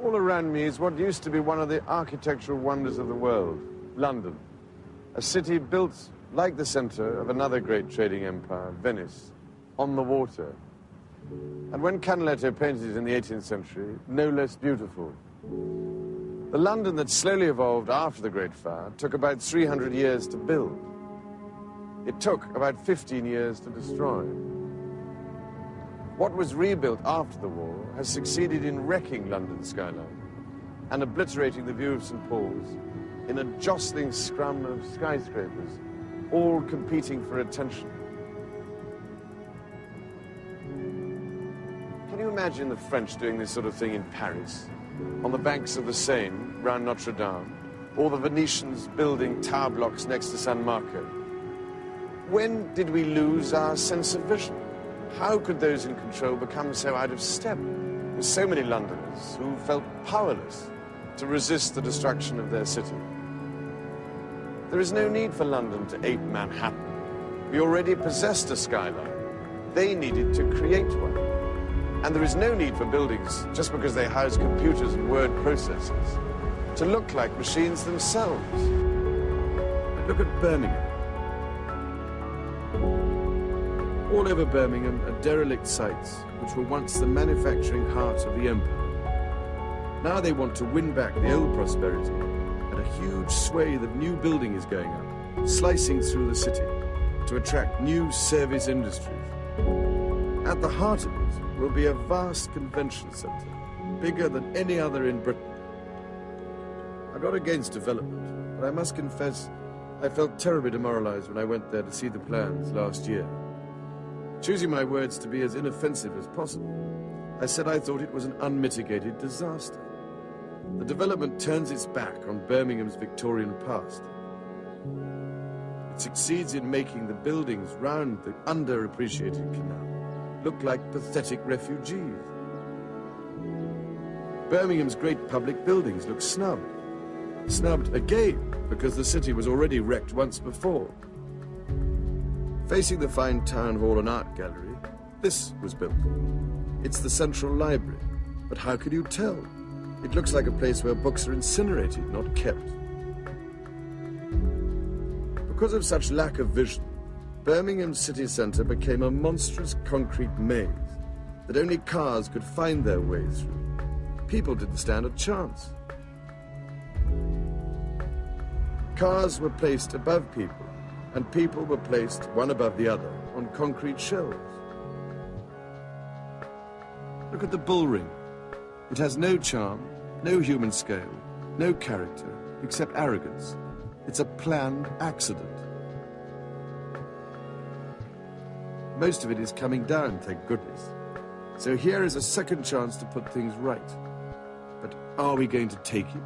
All around me is what used to be one of the architectural wonders of the world, London. A city built like the center of another great trading empire, Venice, on the water. And when Canaletto painted it in the 18th century, no less beautiful. The London that slowly evolved after the Great Fire took about 300 years to build. It took about 15 years to destroy. What was rebuilt after the war has succeeded in wrecking London's skyline and obliterating the view of St. Paul's in a jostling scrum of skyscrapers, all competing for attention. Can you imagine the French doing this sort of thing in Paris, on the banks of the Seine, round Notre Dame, or the Venetians building tower blocks next to San Marco? When did we lose our sense of vision? How could those in control become so out of step with so many Londoners who felt powerless to resist the destruction of their city? There is no need for London to ape Manhattan. We already possessed a skyline. They needed to create one. And there is no need for buildings, just because they house computers and word processors, to look like machines themselves. But look at Birmingham. All over Birmingham are derelict sites which were once the manufacturing heart of the empire. Now they want to win back the old prosperity, and a huge swathe of new building is going up, slicing through the city to attract new service industries. At the heart of it will be a vast convention centre, bigger than any other in Britain. I'm not against development, but I must confess I felt terribly demoralised when I went there to see the plans last year. Choosing my words to be as inoffensive as possible, I said I thought it was an unmitigated disaster. The development turns its back on Birmingham's Victorian past. It succeeds in making the buildings round the underappreciated canal look like pathetic refugees. Birmingham's great public buildings look snubbed. Snubbed again because the city was already wrecked once before. Facing the fine town hall and art gallery, this was built. It's the central library, but how can you tell? It looks like a place where books are incinerated, not kept. Because of such lack of vision, Birmingham's city centre became a monstrous concrete maze that only cars could find their way through. People didn't stand a chance. Cars were placed above people, and people were placed one above the other on concrete shelves. Look at the bull ring. It has no charm, no human scale, no character, except arrogance. It's a planned accident. Most of it is coming down, thank goodness. So here is a second chance to put things right. But are we going to take it?